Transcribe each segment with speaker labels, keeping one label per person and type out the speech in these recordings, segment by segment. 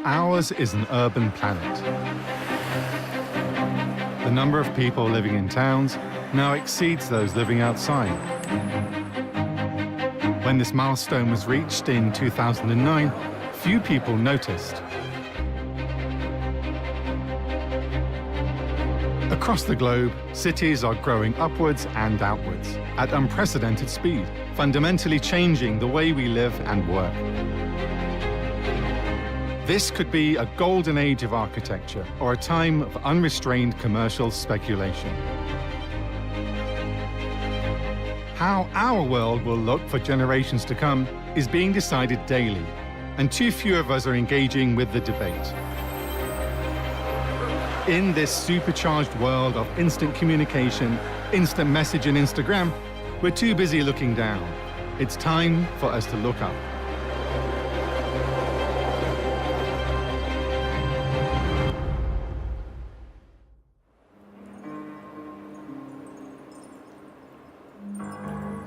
Speaker 1: Ours is an urban planet. The number of people living in towns now exceeds those living outside. When this milestone was reached in 2009, few people noticed. Across the globe, cities are growing upwards and outwards at unprecedented speed, fundamentally changing the way we live and work. This could be a golden age of architecture or a time of unrestrained commercial speculation. How our world will look for generations to come is being decided daily, and too few of us are engaging with the debate. In this supercharged world of instant communication, instant message and Instagram, we're too busy looking down. It's time for us to look up.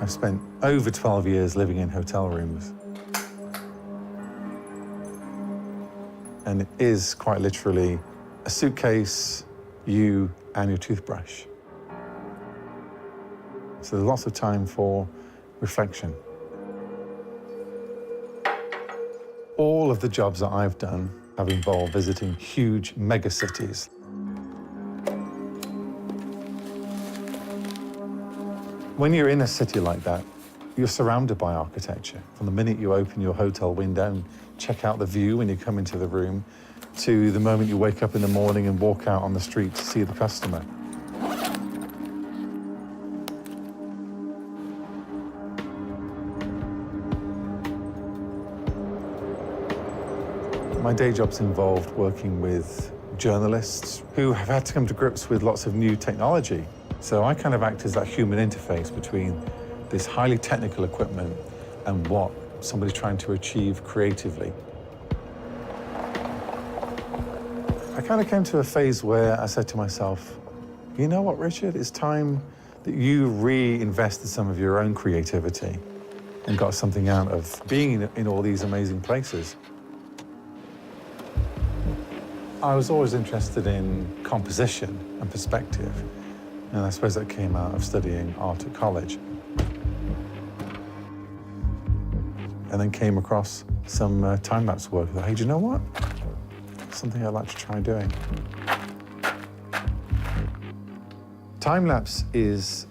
Speaker 2: I've spent over 12 years living in hotel rooms. And it is quite literally a suitcase, you, and your toothbrush. So there's lots of time for reflection. All of the jobs that I've done have involved visiting huge megacities. When you're in a city like that, you're surrounded by architecture. From the minute you open your hotel window and check out the view when you come into the room, to the moment you wake up in the morning and walk out on the street to see the customer. My day job's involved working with journalists who have had to come to grips with lots of new technology. So I kind of act as that human interface between this highly technical equipment and what somebody's trying to achieve creatively. I kind of came to a phase where I said to myself, you know what, Richard, it's time that you reinvested some of your own creativity and got something out of being in all these amazing places. I was always interested in composition and perspective. And I suppose that came out of studying art at college. And then came across some time-lapse work. I thought, hey, do you know what? Something I'd like to try doing. Time-lapse is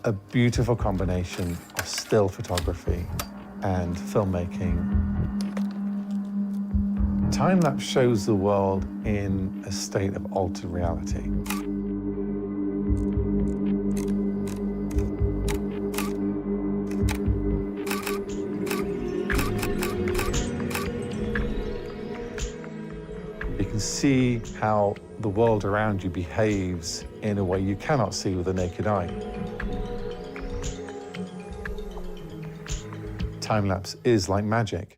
Speaker 2: a beautiful combination of still photography and filmmaking. Time-lapse shows the world in a state of altered reality. You can see how the world around you behaves in a way you cannot see with the naked eye. Time-lapse is like magic.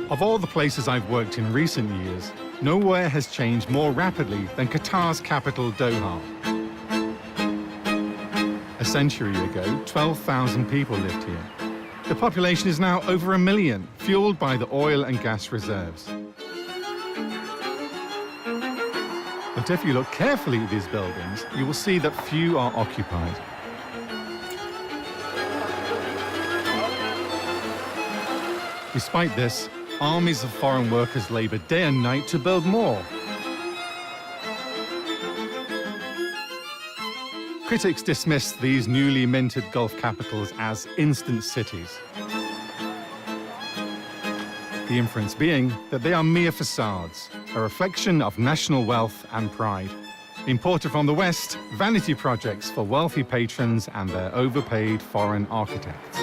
Speaker 1: Of all the places I've worked in recent years, nowhere has changed more rapidly than Qatar's capital, Doha. A century ago, 12,000 people lived here. The population is now over 1 million, fueled by the oil and gas reserves. But if you look carefully at these buildings, you will see that few are occupied. Despite this, armies of foreign workers labor day and night to build more. Critics dismiss these newly minted Gulf capitals as instant cities. The inference being that they are mere facades, a reflection of national wealth and pride. Imported from the West, vanity projects for wealthy patrons and their overpaid foreign architects.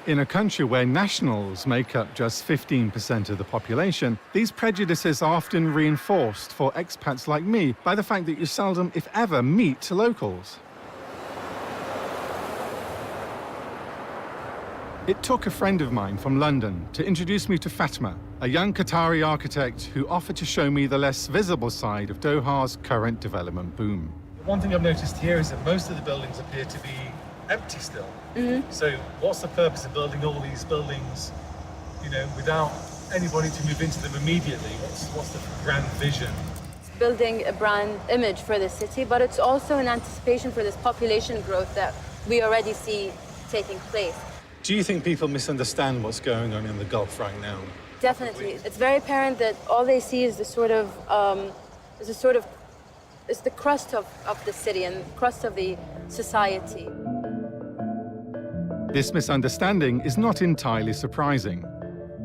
Speaker 1: In a country where nationals make up just 15% of the population, these prejudices are often reinforced for expats like me by the fact that you seldom, if ever, meet locals. It took a friend of mine from London to introduce me to Fatma, a young Qatari architect who offered to show me the less visible side of Doha's current development boom.
Speaker 3: One thing I've noticed here is that most of the buildings appear to be empty still. So what's the purpose of building all these buildings, you know, without anybody to move into them immediately? What's the grand vision?
Speaker 4: It's building a brand image for the city, but it's also an anticipation for this population growth that we already see taking place.
Speaker 3: Do you think people misunderstand what's going on in the Gulf right now?
Speaker 4: Definitely. It's very apparent that all they see is it's the crust of the city and the crust of the society.
Speaker 1: This misunderstanding is not entirely surprising.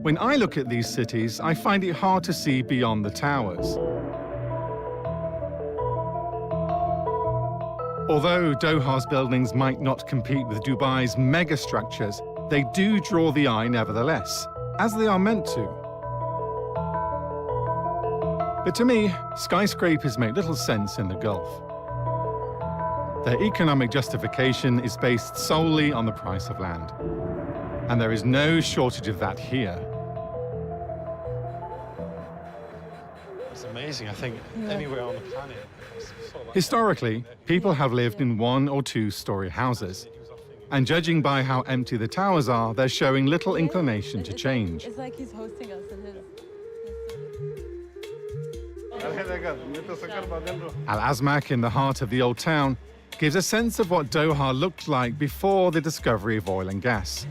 Speaker 1: When I look at these cities, I find it hard to see beyond the towers. Although Doha's buildings might not compete with Dubai's megastructures, they do draw the eye nevertheless, as they are meant to. But to me, skyscrapers make little sense in the Gulf. Their economic justification is based solely on the price of land. And there is no shortage of that here.
Speaker 3: It's amazing, I think, anywhere on the planet.
Speaker 1: Historically, people have lived in 1- or 2-story houses. And judging by how empty the towers are, they're showing little inclination to change.
Speaker 4: It's like he's hosting us in his...
Speaker 1: Al-Azmaq, in the heart of the old town, gives a sense of what Doha looked like before the discovery of oil and gas.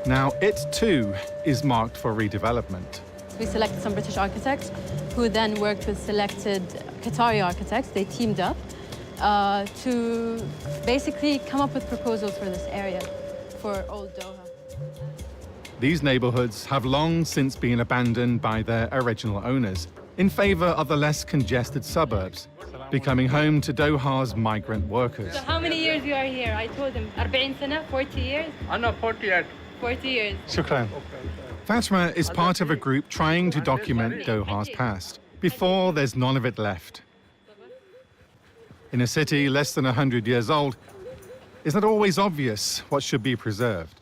Speaker 1: Now, it too is marked for redevelopment.
Speaker 4: We selected some British architects who then worked with selected Qatari architects. They teamed up to basically come up with proposals for this area, for Old Doha.
Speaker 1: These neighborhoods have long since been abandoned by their original owners in favor of the less congested suburbs, becoming home to Doha's migrant workers.
Speaker 4: So how many years you are here? I told him, 40 sana, 40 years?
Speaker 5: I know 40
Speaker 4: 40 years.
Speaker 1: Shukran. Fatma is part of a group trying to document Doha's past, before there's none of it left. In a city less than 100 years old, it's not always obvious what should be preserved.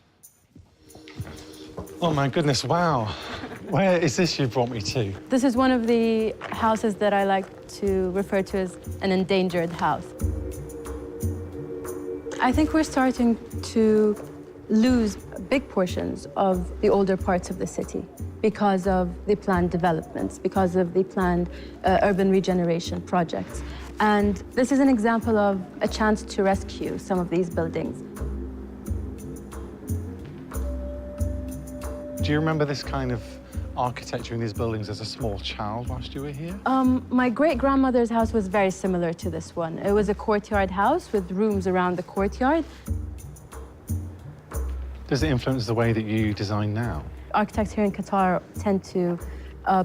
Speaker 3: Oh my goodness, wow. Where is this you brought me to?
Speaker 4: This is one of the houses that I like to refer to as an endangered house. I think we're starting to lose big portions of the older parts of the city because of the planned developments, because of the planned urban regeneration projects. And this is an example of a chance to rescue some of these buildings.
Speaker 3: Do you remember this kind of architecture in these buildings as a small child whilst you were here?
Speaker 4: My great-grandmother's house was very similar to this one. It was a courtyard house with rooms around the courtyard.
Speaker 3: Does it influence the way that you design now?
Speaker 4: Architects here in Qatar tend to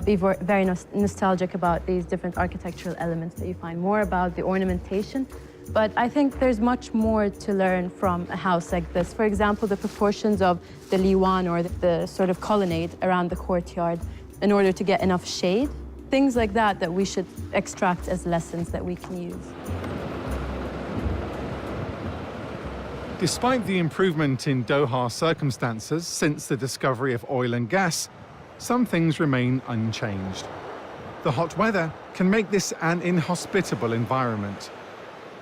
Speaker 4: be very nostalgic about these different architectural elements that you find, more about the ornamentation. But I think there's much more to learn from a house like this. For example, the proportions of the liwan, or the sort of colonnade around the courtyard, in order to get enough shade. Things like that that we should extract as lessons that we can use.
Speaker 1: Despite the improvement in Doha circumstances since the discovery of oil and gas, some things remain unchanged. The hot weather can make this an inhospitable environment,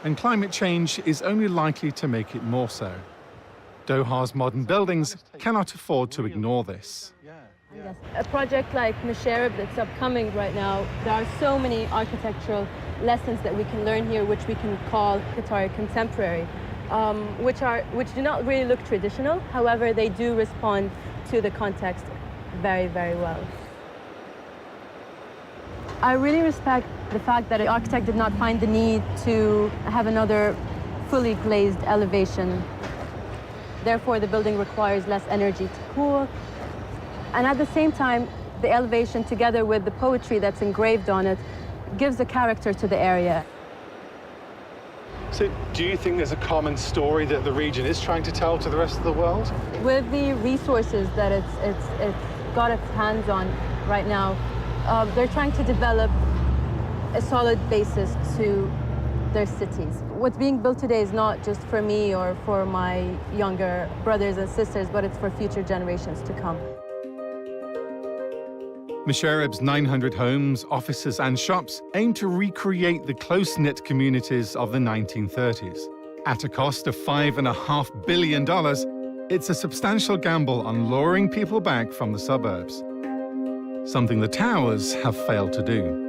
Speaker 1: and climate change is only likely to make it more so. Doha's modern buildings cannot afford to ignore this.
Speaker 4: Yes. A project like Metropolis that's upcoming right now, there are so many architectural lessons that we can learn here, which we can call Qatari contemporary, which do not really look traditional. However, they do respond to the context very, very well. I really respect the fact that the architect did not find the need to have another fully glazed elevation. Therefore, the building requires less energy to cool. And at the same time, the elevation, together with the poetry that's engraved on it, gives a character to the area.
Speaker 3: So do you think there's a common story that the region is trying to tell to the rest of the world?
Speaker 4: With the resources that it's got its hands on right now, they're trying to develop a solid basis to their cities. What's being built today is not just for me or for my younger brothers and sisters, but it's for future generations to come.
Speaker 1: Musharraf's 900 homes, offices and shops aim to recreate the close-knit communities of the 1930s. At a cost of $5.5 billion, it's a substantial gamble on luring people back from the suburbs, something the towers have failed to do.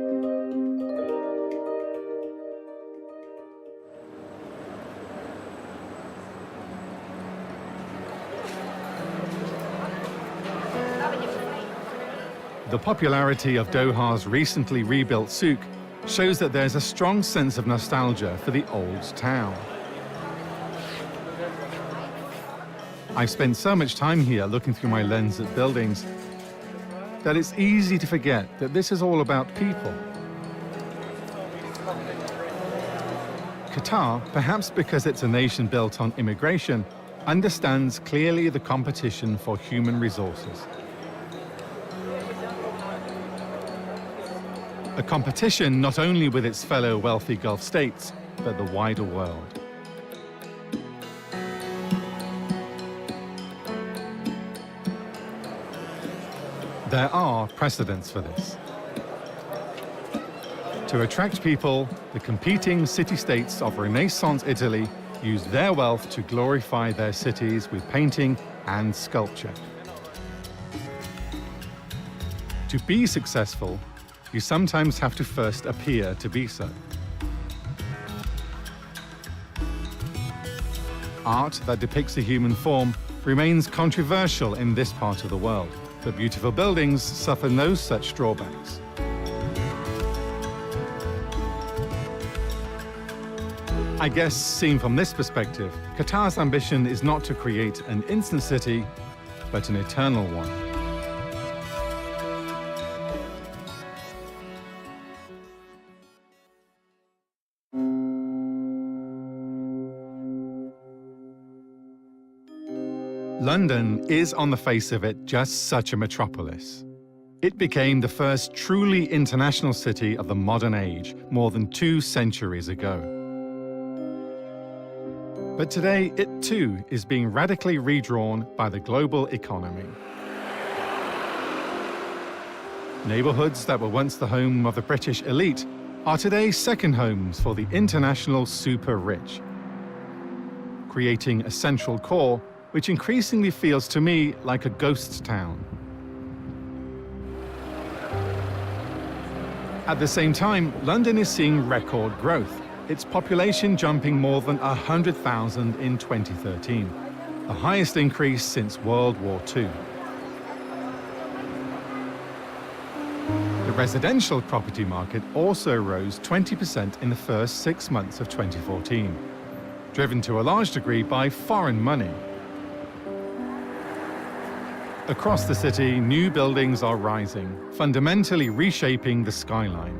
Speaker 1: The popularity of Doha's recently rebuilt souk shows that there's a strong sense of nostalgia for the old town. I've spent so much time here looking through my lens at buildings that it's easy to forget that this is all about people. Qatar, perhaps because it's a nation built on immigration, understands clearly the competition for human resources. A competition not only with its fellow wealthy Gulf states, but the wider world. There are precedents for this. To attract people, the competing city-states of Renaissance Italy used their wealth to glorify their cities with painting and sculpture. To be successful, you sometimes have to first appear to be so. Art that depicts the human form remains controversial in this part of the world, but beautiful buildings suffer no such drawbacks. I guess, seen from this perspective, Qatar's ambition is not to create an instant city, but an eternal one. London is, on the face of it, just such a metropolis. It became the first truly international city of the modern age, more than 2 centuries ago. But today, it too is being radically redrawn by the global economy. Neighborhoods that were once the home of the British elite are today second homes for the international super rich, creating a central core which increasingly feels to me like a ghost town. At the same time, London is seeing record growth, its population jumping more than 100,000 in 2013, the highest increase since World War II. The residential property market also rose 20% in the first 6 months of 2014, driven to a large degree by foreign money. Across the city, new buildings are rising, fundamentally reshaping the skyline.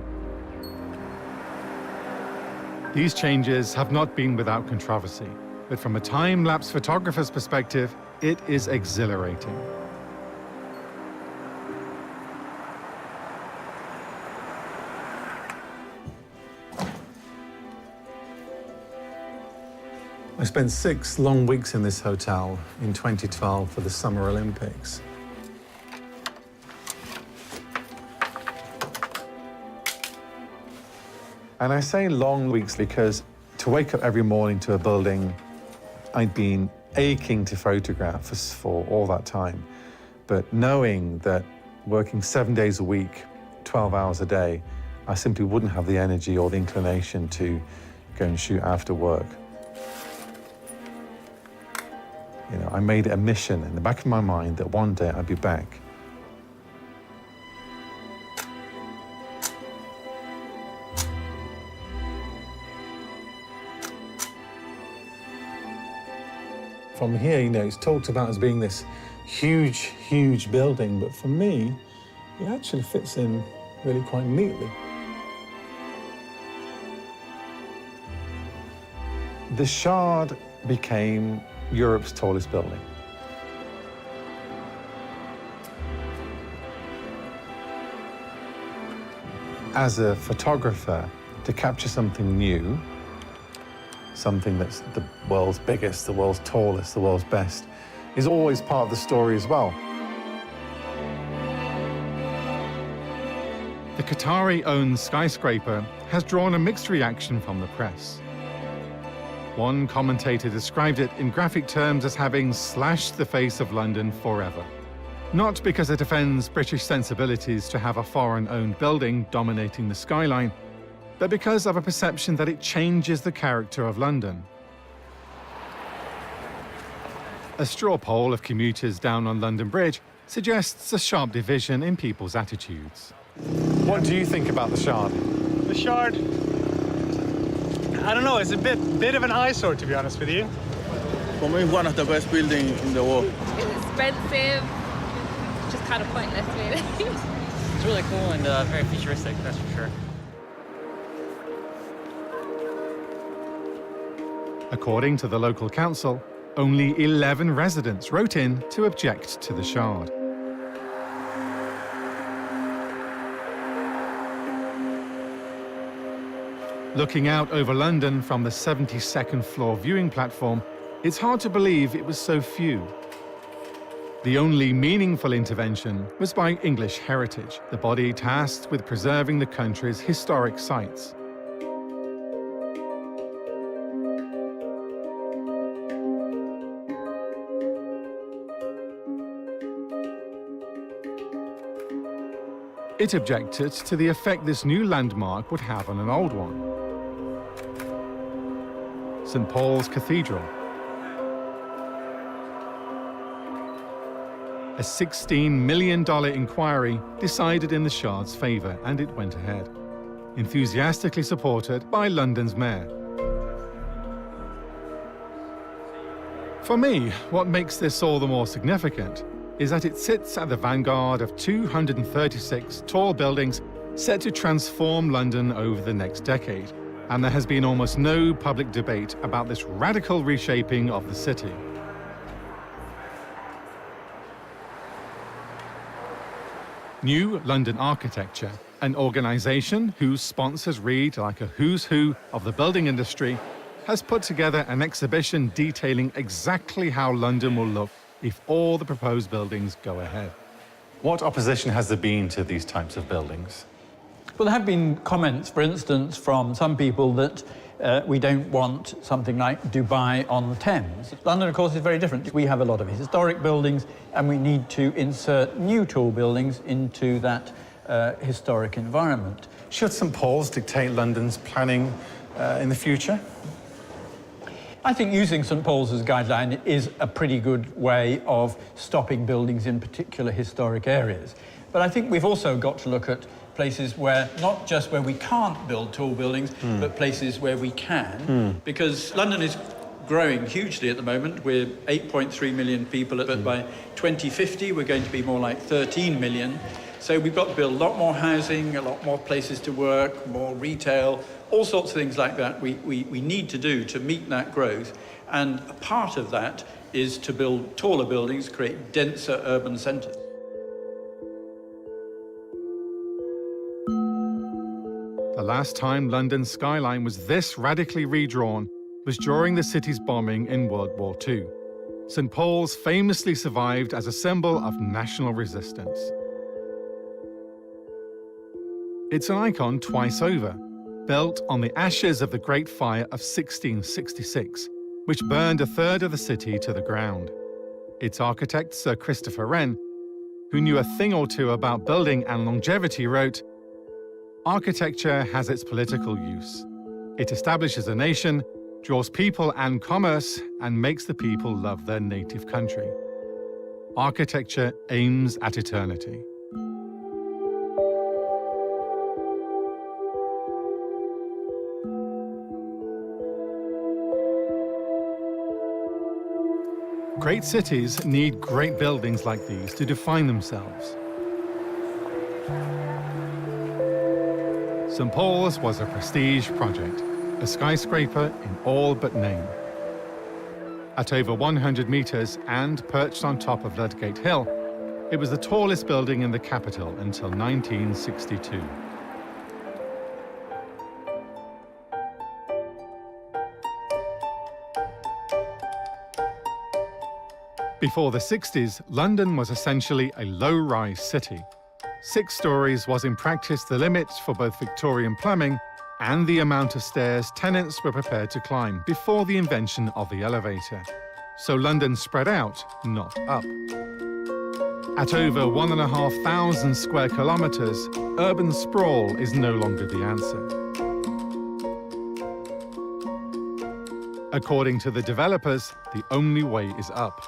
Speaker 1: These changes have not been without controversy, but from a time-lapse photographer's perspective, it is exhilarating.
Speaker 2: I spent 6 long weeks in this hotel in 2012 for the Summer Olympics. And I say long weeks because to wake up every morning to a building I'd been aching to photograph for all that time, but knowing that working 7 days a week, 12 hours a day, I simply wouldn't have the energy or the inclination to go and shoot after work. You know, I made it a mission in the back of my mind that one day I'd be back. From here, you know, it's talked about as being this huge, huge building, but for me, it actually fits in really quite neatly. The Shard became Europe's tallest building. As a photographer, to capture something new, something that's the world's biggest, the world's tallest, the world's best, is always part of the story as well.
Speaker 1: The Qatari-owned skyscraper has drawn a mixed reaction from the press. One commentator described it in graphic terms as having slashed the face of London forever. Not because it offends British sensibilities to have a foreign-owned building dominating the skyline, but because of a perception that it changes the character of London. A straw poll of commuters down on London Bridge suggests a sharp division in people's attitudes.
Speaker 2: What do you think about the Shard?
Speaker 5: The Shard, I don't know, it's a bit of an eyesore, to be honest with you.
Speaker 6: For me, one of the best buildings in the world.
Speaker 7: It's expensive, just kind of pointless, really.
Speaker 8: It's really cool and very futuristic, that's for sure.
Speaker 1: According to the local council, only 11 residents wrote in to object to the Shard. Looking out over London from the 72nd floor viewing platform, it's hard to believe it was so few. The only meaningful intervention was by English Heritage, the body tasked with preserving the country's historic sites. It objected to the effect this new landmark would have on an old one. St. Paul's Cathedral. A $16 million inquiry decided in the Shard's favour, and it went ahead, enthusiastically supported by London's mayor. For me, what makes this all the more significant is that it sits at the vanguard of 236 tall buildings set to transform London over the next decade, and there has been almost no public debate about this radical reshaping of the city. New London Architecture, an organisation whose sponsors read like a who's who of the building industry, has put together an exhibition detailing exactly how London will look if all the proposed buildings go ahead.
Speaker 2: What opposition has there been to these types of buildings?
Speaker 9: Well, there have been comments, for instance, from some people that we don't want something like Dubai on the Thames. London, of course, is very different. We have a lot of historic buildings, and we need to insert new tall buildings into that historic environment.
Speaker 2: Should St. Paul's dictate London's planning in the future?
Speaker 9: I think using St. Paul's as a guideline is a pretty good way of stopping buildings in particular historic areas. But I think we've also got to look at places where, not just where we can't build tall buildings, but places where we can. Because London is growing hugely at the moment. We're 8.3 million people, but by 2050 we're going to be more like 13 million. So we've got to build a lot more housing, a lot more places to work, more retail, all sorts of things like that we need to do to meet that growth. And a part of that is to build taller buildings, create denser urban centres.
Speaker 1: The last time London's skyline was this radically redrawn was during the city's bombing in World War II. St. Paul's famously survived as a symbol of national resistance. It's an icon twice over, built on the ashes of the Great Fire of 1666, which burned a third of the city to the ground. Its architect, Sir Christopher Wren, who knew a thing or two about building and longevity, wrote, "Architecture has its political use. It establishes a nation, draws people and commerce, and makes the people love their native country. Architecture aims at eternity." Great cities need great buildings like these to define themselves. St. Paul's was a prestige project, a skyscraper in all but name. At over 100 meters and perched on top of Ludgate Hill, it was the tallest building in the capital until 1962. Before the 60s, London was essentially a low-rise city. 6 stories was in practice the limit for both Victorian plumbing and the amount of stairs tenants were prepared to climb before the invention of the elevator. So London spread out, not up. At over 1,500 square kilometres, urban sprawl is no longer the answer. According to the developers, the only way is up.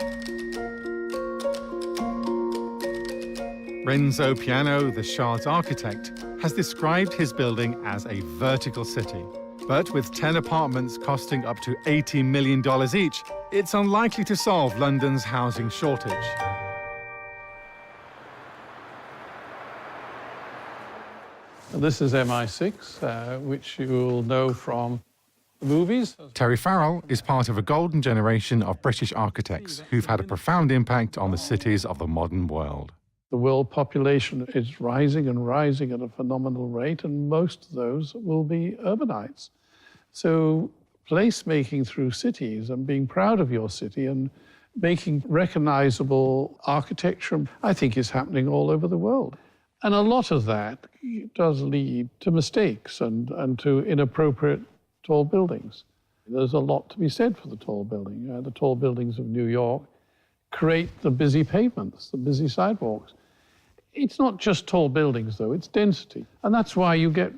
Speaker 1: Renzo Piano, the Shard's architect, has described his building as a vertical city. But with 10 apartments costing up to $80 million each, it's unlikely to solve London's housing shortage.
Speaker 10: This is MI6, which you will know from the movies.
Speaker 1: Terry Farrell is part of a golden generation of British architects who've had a profound impact on the cities of the modern world.
Speaker 10: The world population is rising and rising at a phenomenal rate, and most of those will be urbanites. So placemaking through cities and being proud of your city and making recognizable architecture, I think is happening all over the world. And a lot of that does lead to mistakes and to inappropriate tall buildings. There's a lot to be said for the tall building. The tall buildings of New York create the busy pavements, the busy sidewalks. It's not just tall buildings, though, it's density. And that's why you get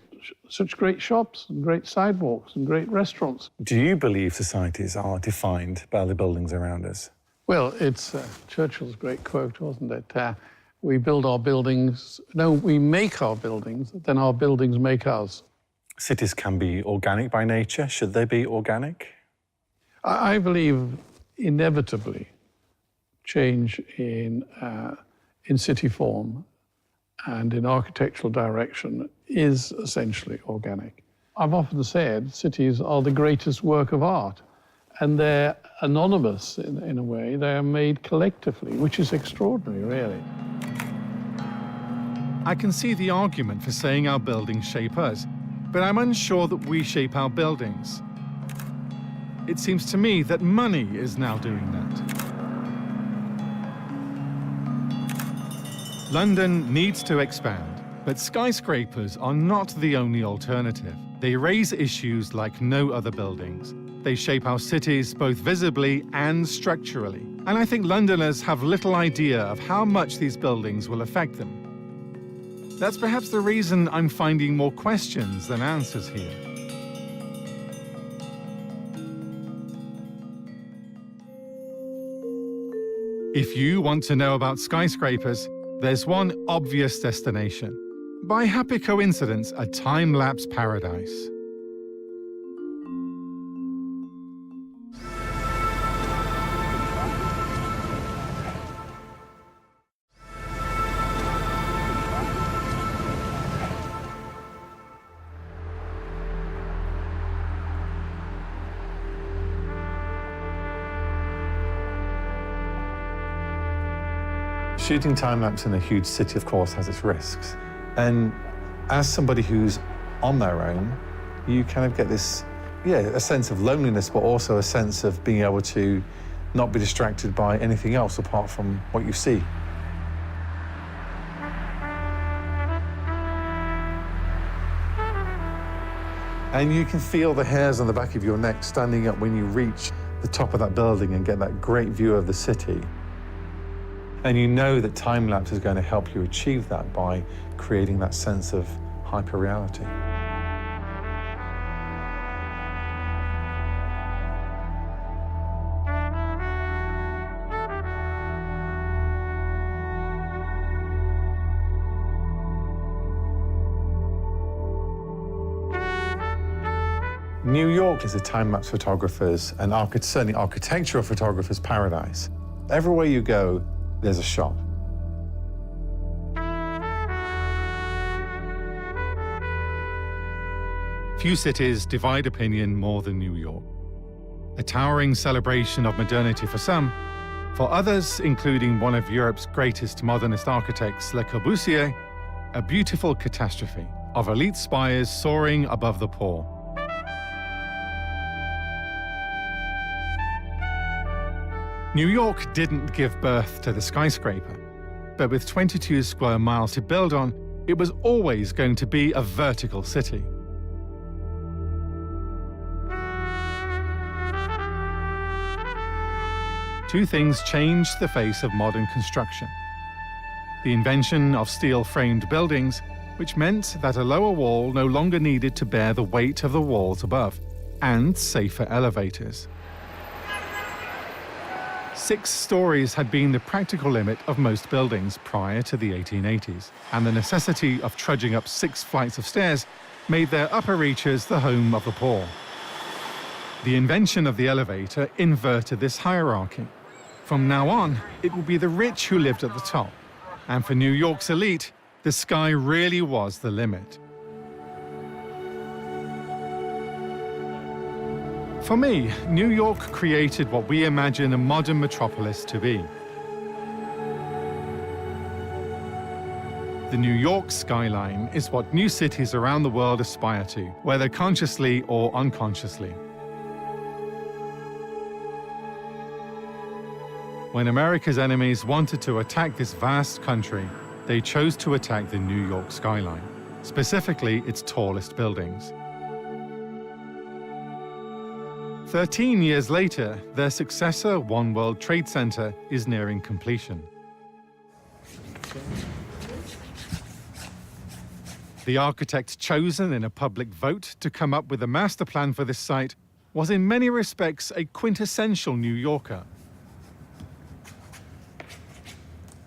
Speaker 10: such great shops and great sidewalks and great restaurants.
Speaker 2: Do you believe societies are defined by the buildings around us?
Speaker 10: Well, it's Churchill's great quote, wasn't it? We build our buildings, no, we make our buildings, then our buildings make us.
Speaker 2: Cities can be organic by nature. Should they be organic?
Speaker 10: I believe inevitably change in city form and in architectural direction is essentially organic. I've often said cities are the greatest work of art, and they're anonymous in a way. They are made collectively, which is extraordinary, really.
Speaker 1: I can see the argument for saying our buildings shape us, but I'm unsure that we shape our buildings. It seems to me that money is now doing that. London needs to expand, but skyscrapers are not the only alternative. They raise issues like no other buildings. They shape our cities both visibly and structurally. And I think Londoners have little idea of how much these buildings will affect them. That's perhaps the reason I'm finding more questions than answers here. If you want to know about skyscrapers, there's one obvious destination. By happy coincidence, a time-lapse paradise.
Speaker 2: Shooting time-lapse in a huge city, of course, has its risks. And as somebody who's on their own, you kind of get this, a sense of loneliness, but also a sense of being able to not be distracted by anything else apart from what you see. And you can feel the hairs on the back of your neck standing up when you reach the top of that building and get that great view of the city. And you know that time-lapse is going to help you achieve that by creating that sense of hyper-reality. New York is a time-lapse photographer's and certainly architectural photographer's paradise. Everywhere you go, there's a shot.
Speaker 1: Few cities divide opinion more than New York. A towering celebration of modernity for some, for others, including one of Europe's greatest modernist architects, Le Corbusier, a beautiful catastrophe of elite spires soaring above the poor. New York didn't give birth to the skyscraper, but with 22 square miles to build on, it was always going to be a vertical city. Two things changed the face of modern construction. The invention of steel-framed buildings, which meant that a lower wall no longer needed to bear the weight of the walls above, and safer elevators. 6 stories had been the practical limit of most buildings prior to the 1880s, and the necessity of trudging up 6 flights of stairs made their upper reaches the home of the poor. The invention of the elevator inverted this hierarchy. From now on, it would be the rich who lived at the top, and for New York's elite, the sky really was the limit. For me, New York created what we imagine a modern metropolis to be. The New York skyline is what new cities around the world aspire to, whether consciously or unconsciously. When America's enemies wanted to attack this vast country, they chose to attack the New York skyline, specifically its tallest buildings. 13 years later, their successor, One World Trade Center, is nearing completion. The architect chosen in a public vote to come up with a master plan for this site was in many respects a quintessential New Yorker.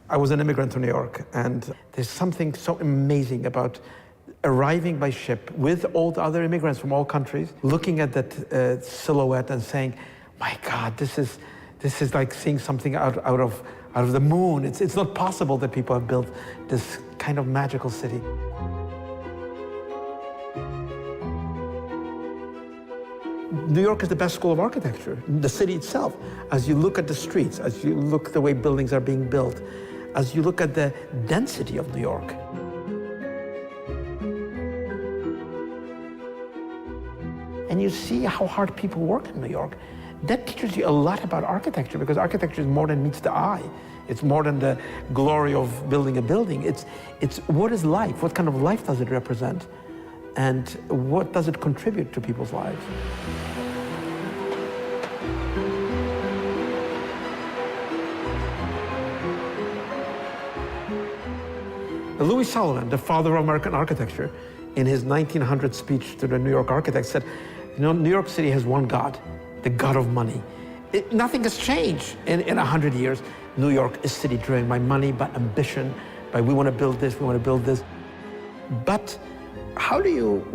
Speaker 11: I was an immigrant to New York, and there's something so amazing about arriving by ship with all the other immigrants from all countries, looking at that silhouette and saying, my God, this is like seeing something out of the moon. It's not possible that people have built this kind of magical city. New York is the best school of architecture, the city itself. As you look at the streets, as you look at the way buildings are being built, as you look at the density of New York. And you see how hard people work in New York. That teaches you a lot about architecture, because architecture is more than meets the eye. It's more than the glory of building a building. It's what is life? What kind of life does it represent? And what does it contribute to people's lives? Louis Sullivan, the father of American architecture, in his 1900 speech to the New York architects said, you know, New York City has one God, the God of money. Nothing has changed in 100 years. New York is city driven by money, by ambition, by we want to build this, we want to build this. But how do you,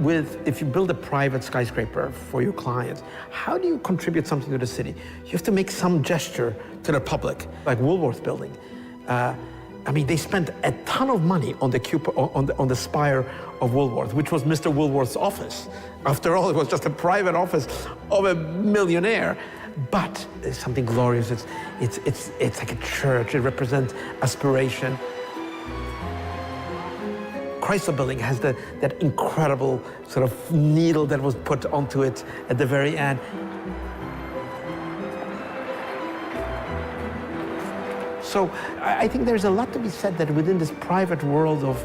Speaker 11: if you build a private skyscraper for your clients, how do you contribute something to the city? You have to make some gesture to the public, like Woolworth building. I mean, they spent a ton of money on the spire of Woolworth, which was Mr. Woolworth's office. After all, it was just a private office of a millionaire. But it's something glorious. It's like a church. It represents aspiration. Chrysler Building has that incredible sort of needle that was put onto it at the very end. So I think there's a lot to be said that within this private world of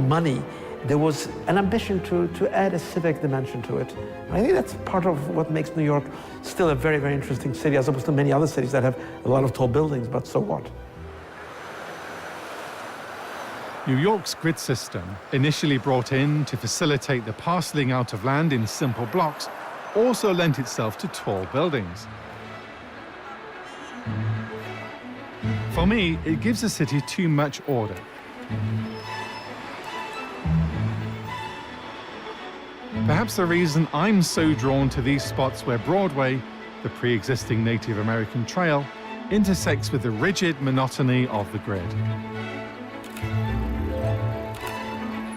Speaker 11: money, there was an ambition to add a civic dimension to it. I think that's part of what makes New York still a very, very interesting city, as opposed to many other cities that have a lot of tall buildings, but so what?
Speaker 1: New York's grid system, initially brought in to facilitate the parceling out of land in simple blocks, also lent itself to tall buildings. For me, it gives a city too much order. Perhaps the reason I'm so drawn to these spots where Broadway, the pre-existing Native American trail, intersects with the rigid monotony of the grid.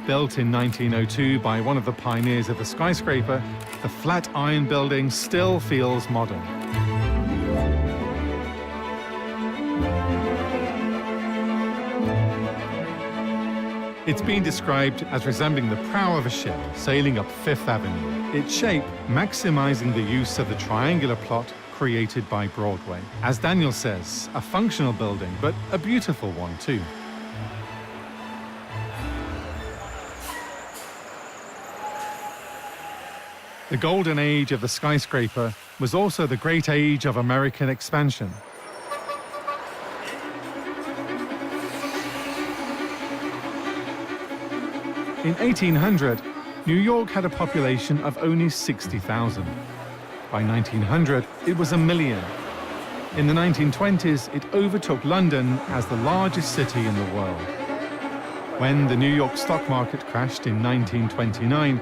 Speaker 1: Built in 1902 by one of the pioneers of the skyscraper, the flat iron building still feels modern. It's been described as resembling the prow of a ship sailing up Fifth Avenue, its shape maximizing the use of the triangular plot created by Broadway. As Daniel says, a functional building, but a beautiful one too. The golden age of the skyscraper was also the great age of American expansion. In 1800, New York had a population of only 60,000. By 1900, it was 1 million. In the 1920s, it overtook London as the largest city in the world. When the New York stock market crashed in 1929,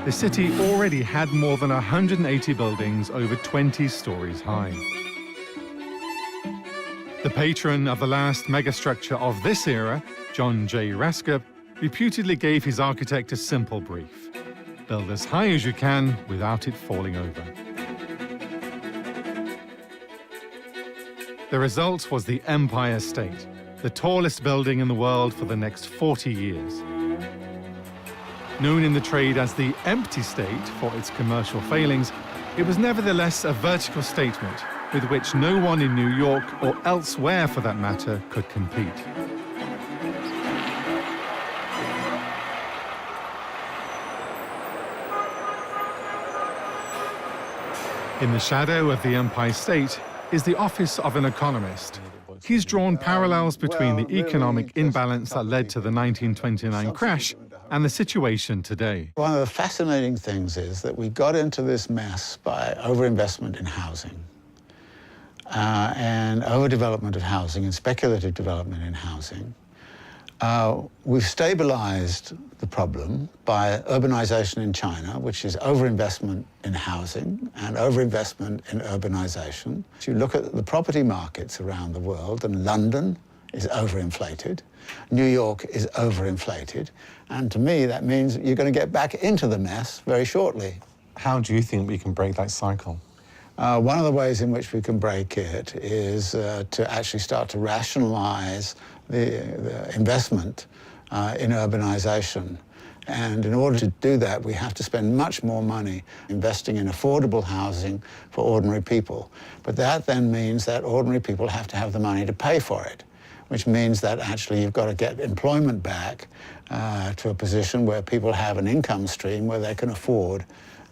Speaker 1: the city already had more than 180 buildings over 20 stories high. The patron of the last megastructure of this era, John J. Rasker, reputedly gave his architect a simple brief: build as high as you can without it falling over. The result was the Empire State, the tallest building in the world for the next 40 years. Known in the trade as the empty state for its commercial failings, it was nevertheless a vertical statement with which no one in New York, or elsewhere for that matter, could compete. In the shadow of the Empire State is the office of an economist. He's drawn parallels between the economic imbalance that led to the 1929 crash and the situation today.
Speaker 12: One of the fascinating things is that we got into this mess by overinvestment in housing and overdevelopment of housing and speculative development in housing. We've stabilized the problem by urbanization in China, which is overinvestment in housing and overinvestment in urbanization. If you look at the property markets around the world, and London is overinflated, New York is overinflated, and to me that means you're going to get back into the mess very shortly.
Speaker 2: How do you think we can break that cycle?
Speaker 12: One of the ways in which we can break it is to actually start to rationalize the investment in urbanization. And in order to do that, we have to spend much more money investing in affordable housing for ordinary people. But that then means that ordinary people have to have the money to pay for it, which means that actually you've got to get employment back to a position where people have an income stream where they can afford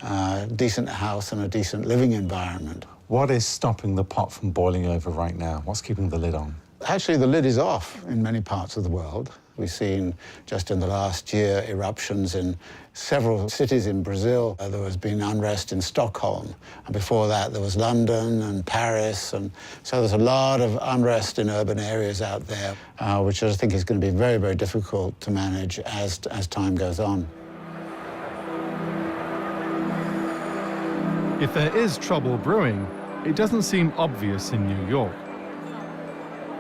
Speaker 12: a decent house and a decent living environment.
Speaker 2: What is stopping the pot from boiling over right now? What's keeping the lid on?
Speaker 12: Actually, the lid is off in many parts of the world. We've seen just in the last year eruptions in several cities in Brazil. There has been unrest in Stockholm. And before that, there was London and Paris. And so there's a lot of unrest in urban areas out there, which I think is going to be very, very difficult to manage as time goes on.
Speaker 1: If there is trouble brewing, it doesn't seem obvious in New York.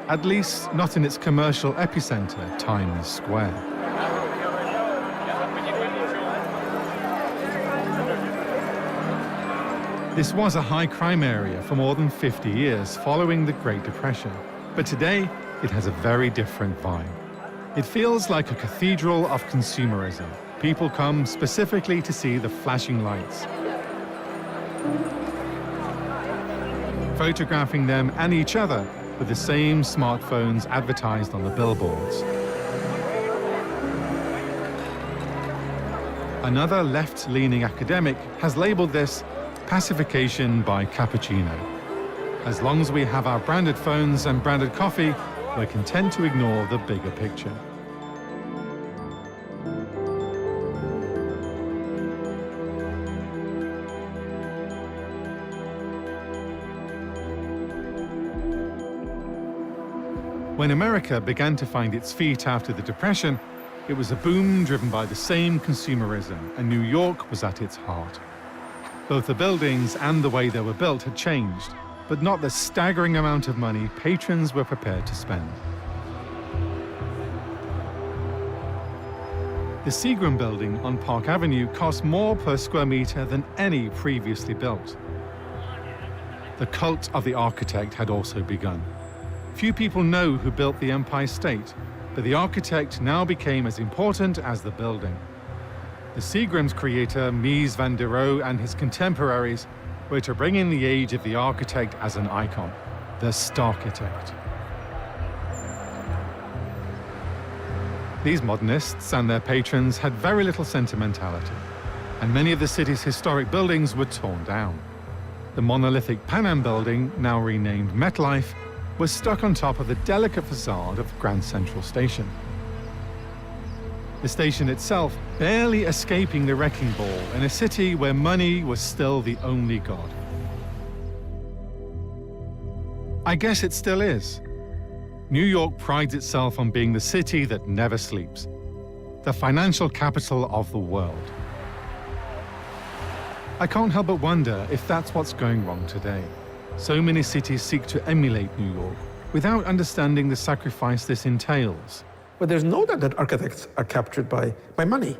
Speaker 1: At least not in its commercial epicenter, Times Square. This was a high crime area for more than 50 years following the Great Depression. But today, it has a very different vibe. It feels like a cathedral of consumerism. People come specifically to see the flashing lights, photographing them and each other with the same smartphones advertised on the billboards. Another left-leaning academic has labeled this pacification by cappuccino. As long as we have our branded phones and branded coffee, we're content to ignore the bigger picture. When America began to find its feet after the Depression, it was a boom driven by the same consumerism, and New York was at its heart. Both the buildings and the way they were built had changed, but not the staggering amount of money patrons were prepared to spend. The Seagram building on Park Avenue cost more per square meter than any previously built. The cult of the architect had also begun. Few people know who built the Empire State, but the architect now became as important as the building. The Seagram's creator, Mies van der Rohe, and his contemporaries were to bring in the age of the architect as an icon, the Starchitect. These modernists and their patrons had very little sentimentality, and many of the city's historic buildings were torn down. The monolithic Pan Am building, now renamed MetLife, was stuck on top of the delicate facade of Grand Central Station. The station itself barely escaping the wrecking ball in a city where money was still the only god. I guess it still is. New York prides itself on being the city that never sleeps, the financial capital of the world. I can't help but wonder if that's what's going wrong today. So many cities seek to emulate New York without understanding the sacrifice this entails.
Speaker 11: Well, there's no doubt that architects are captured by money.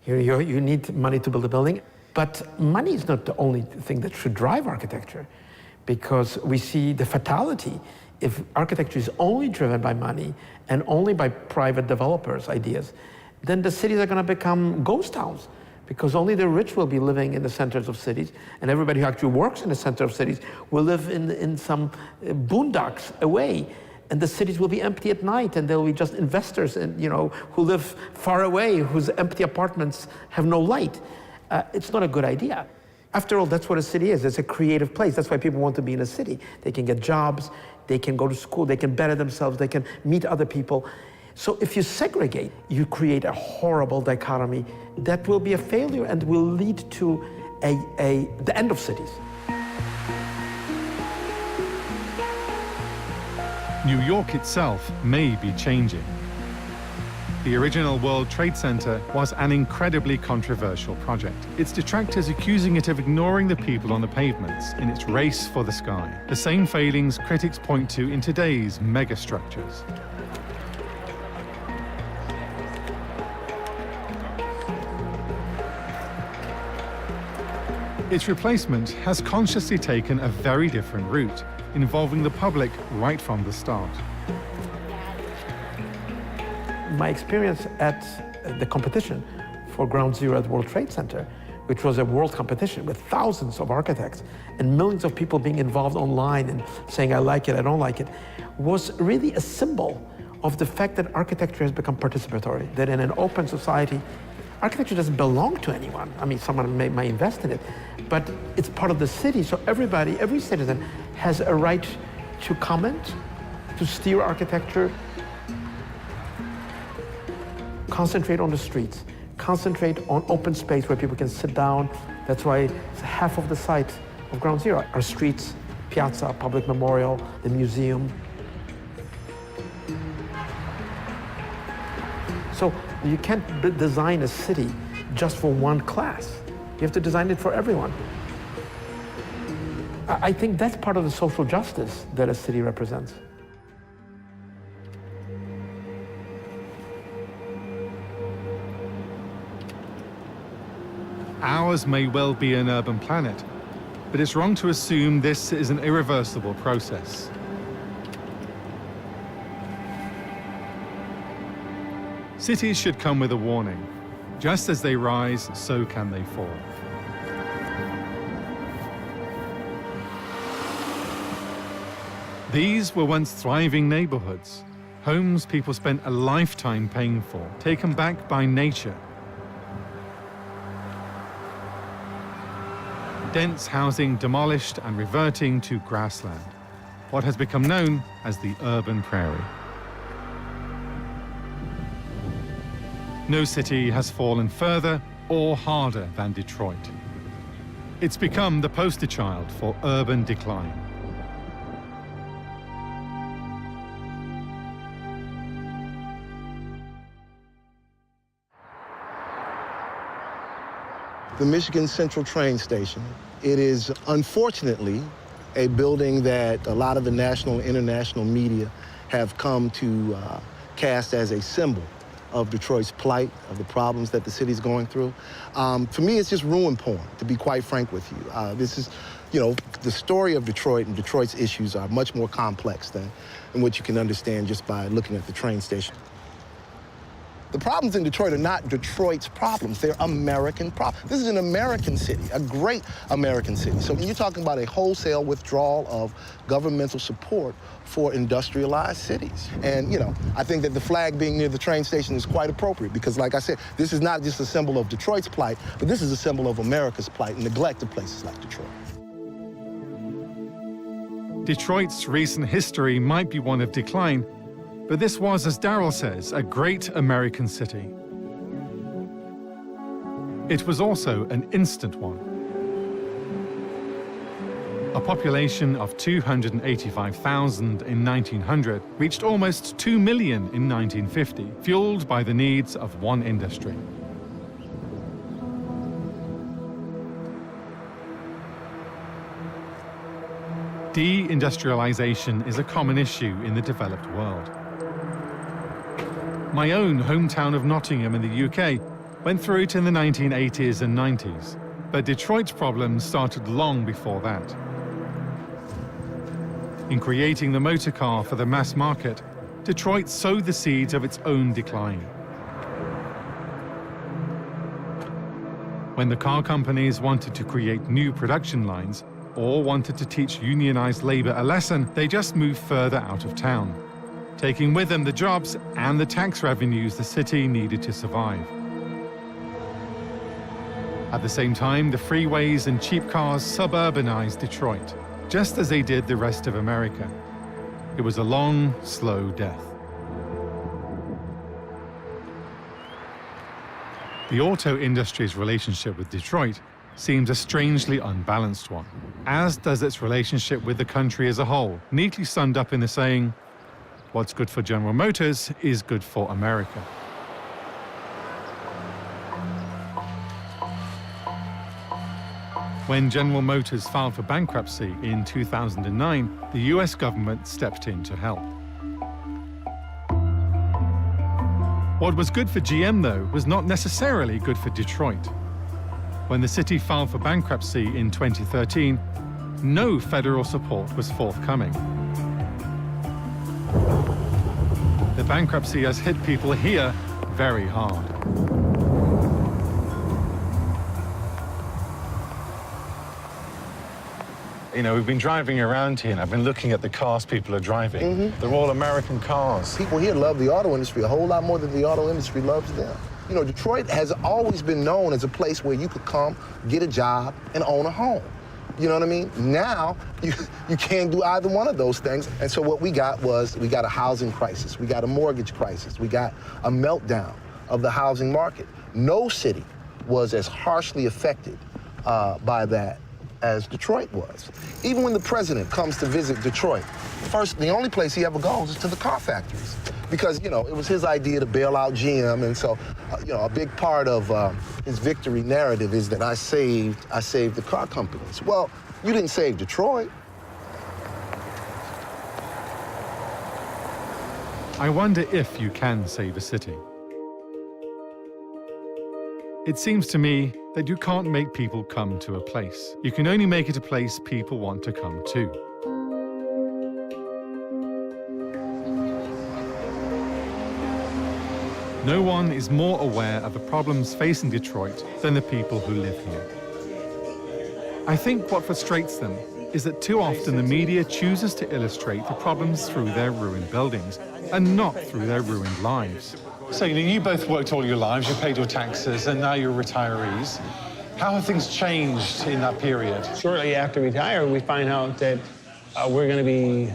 Speaker 11: You need money to build a building, but money is not the only thing that should drive architecture, because we see the fatality. If architecture is only driven by money and only by private developers' ideas, then the cities are going to become ghost towns, because only the rich will be living in the centers of cities, and everybody who actually works in the center of cities will live in some boondocks away. And the cities will be empty at night, and there will be just investors and, who live far away, whose empty apartments have no light. It's not a good idea. After all, that's what a city is. It's a creative place. That's why people want to be in a city. They can get jobs, they can go to school, they can better themselves, they can meet other people. So if you segregate, you create a horrible dichotomy that will be a failure and will lead to the end of cities.
Speaker 1: New York itself may be changing. The original World Trade Center was an incredibly controversial project, its detractors accusing it of ignoring the people on the pavements in its race for the sky. The same failings critics point to in today's megastructures. Its replacement has consciously taken a very different route, involving the public right from the start.
Speaker 11: My experience at the competition for Ground Zero at World Trade Center, which was a world competition with thousands of architects and millions of people being involved online and saying, I like it, I don't like it, was really a symbol of the fact that architecture has become participatory, that in an open society, architecture doesn't belong to anyone. I mean, someone may invest in it, but it's part of the city, so everybody, every citizen has a right to comment, to steer architecture, concentrate on the streets, concentrate on open space where people can sit down. That's why half of the site of Ground Zero are streets, piazza, public memorial, the museum. So you can't design a city just for one class. You have to design it for everyone. I think that's part of the social justice that a city represents.
Speaker 1: Ours may well be an urban planet, but it's wrong to assume this is an irreversible process. Cities should come with a warning. Just as they rise, so can they fall. These were once thriving neighborhoods, homes people spent a lifetime paying for, taken back by nature. Dense housing demolished and reverting to grassland, what has become known as the urban prairie. No city has fallen further or harder than Detroit. It's become the poster child for urban decline.
Speaker 13: The Michigan Central train station. It is unfortunately a building that a lot of the national and international media have come to cast as a symbol of Detroit's plight, of the problems that the city's going through. For me, it's just ruin porn, to be quite frank with you. This is, the story of Detroit and Detroit's issues are much more complex than what you can understand just by looking at the train station. The problems in Detroit are not Detroit's problems. They're American problems. This is an American city, a great American city. So when you're talking about a wholesale withdrawal of governmental support for industrialized cities. And, you know, I think that the flag being near the train station is quite appropriate because, like I said, this is not just a symbol of Detroit's plight, but this is a symbol of America's plight and neglect of places like Detroit.
Speaker 1: Detroit's recent history might be one of decline, but this was, as Darryl says, a great American city. It was also an instant one. A population of 285,000 in 1900 reached almost 2 million in 1950, fueled by the needs of one industry. Deindustrialization is a common issue in the developed world. My own hometown of Nottingham in the UK went through it in the 1980s and 90s, but Detroit's problems started long before that. In creating the motor car for the mass market, Detroit sowed the seeds of its own decline. When the car companies wanted to create new production lines or wanted to teach unionized labor a lesson, they just moved further out of town, taking with them the jobs and the tax revenues the city needed to survive. At the same time, the freeways and cheap cars suburbanized Detroit, just as they did the rest of America. It was a long, slow death. The auto industry's relationship with Detroit seems a strangely unbalanced one, as does its relationship with the country as a whole, neatly summed up in the saying, "What's good for General Motors is good for America." When General Motors filed for bankruptcy in 2009, the US government stepped in to help. What was good for GM, though, was not necessarily good for Detroit. When the city filed for bankruptcy in 2013, no federal support was forthcoming. The bankruptcy has hit people here very hard.
Speaker 2: You know, we've been driving around here and I've been looking at the cars people are driving. They're all American cars.
Speaker 13: People here love the auto industry a whole lot more than the auto industry loves them. You know, Detroit has always been known as a place where you could come, get a job, and own a home. You know what I mean? Now, you can't do either one of those things. And so what we got was, we got a housing crisis. We got a mortgage crisis. We got a meltdown of the housing market. No city was as harshly affected by that as Detroit was. Even when the president comes to visit Detroit, the only place he ever goes is to the car factories. Because, you know, it was his idea to bail out GM, and so, you know, a big part of his victory narrative is that I saved the car companies. Well, you didn't save Detroit.
Speaker 1: I wonder if you can save a city. It seems to me that you can't make people come to a place. You can only make it a place people want to come to. No one is more aware of the problems facing Detroit than the people who live here. I think what frustrates them is that too often the media chooses to illustrate the problems through their ruined buildings and not through their ruined lives.
Speaker 2: So, you know, you both worked all your lives, you paid your taxes, and now you're retirees. How have things changed in that period?
Speaker 14: Shortly after retiring, we find out that we're going to be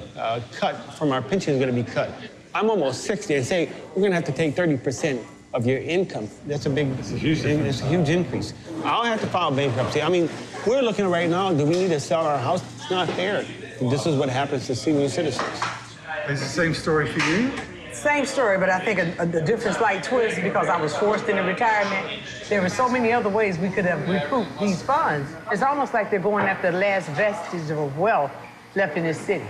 Speaker 14: cut from our pension is going to be cut. I'm almost 60 and say we're going to have to take 30% of your income. That's a huge increase. I'll have to file bankruptcy. I mean, we're looking right now, do we need to sell our house? It's not fair. This is what happens to senior citizens.
Speaker 3: Is the same story for you?
Speaker 15: Same story, but I think a different slight twist because I was forced into retirement. There were so many other ways we could have recouped these funds. It's almost like they're going after the last vestige of wealth left in this city.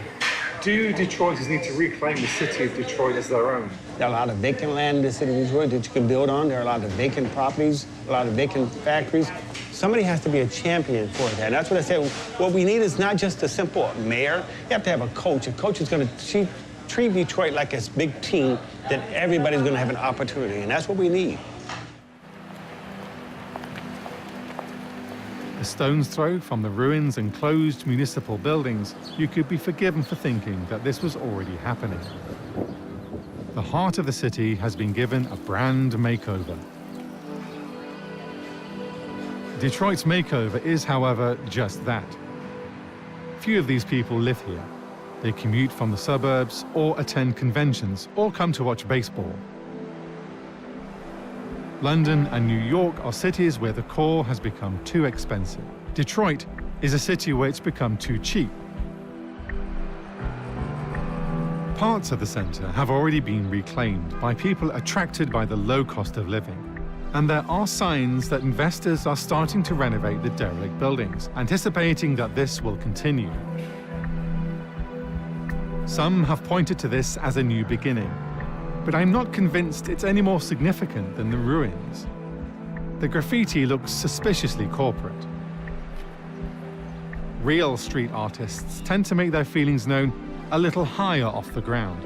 Speaker 3: Do Detroiters need to reclaim the city of Detroit as their own?
Speaker 14: There are a lot of vacant land in the city of Detroit that you can build on. There are a lot of vacant properties, a lot of vacant factories. Somebody has to be a champion for that. And that's what I said. What we need is not just a simple mayor. You have to have a coach. A coach is going to treat Detroit like it's big team, then everybody's going to have an opportunity, and that's what we need.
Speaker 1: A stone's throw from the ruins and closed municipal buildings, you could be forgiven for thinking that this was already happening. The heart of the city has been given a brand makeover. Detroit's makeover is, however, just that. Few of these people live here. They commute from the suburbs, or attend conventions, or come to watch baseball. London and New York are cities where the core has become too expensive. Detroit is a city where it's become too cheap. Parts of the center have already been reclaimed by people attracted by the low cost of living. And there are signs that investors are starting to renovate the derelict buildings, anticipating that this will continue. Some have pointed to this as a new beginning, but I'm not convinced it's any more significant than the ruins. The graffiti looks suspiciously corporate. Real street artists tend to make their feelings known a little higher off the ground.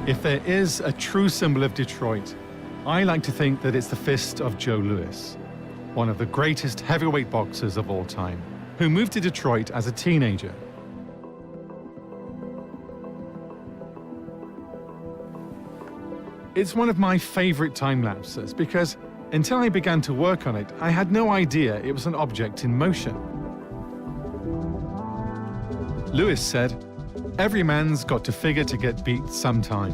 Speaker 1: If there is a true symbol of Detroit, I like to think that it's the fist of Joe Louis, one of the greatest heavyweight boxers of all time, who moved to Detroit as a teenager. It's one of my favorite time lapses because until I began to work on it, I had no idea it was an object in motion. Louis said, "Every man's got to figure to get beat sometime."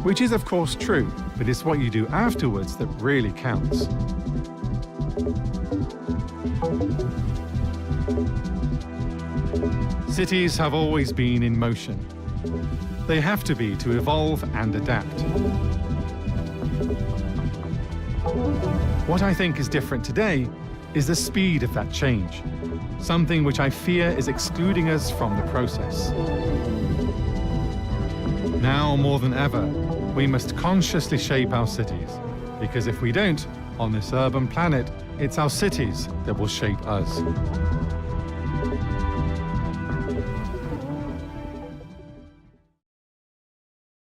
Speaker 1: Which is of course true, but it's what you do afterwards that really counts. Cities have always been in motion. They have to be to evolve and adapt. What I think is different today is the speed of that change, something which I fear is excluding us from the process. Now more than ever, we must consciously shape our cities, because if we don't, on this urban planet, it's our cities that will shape us.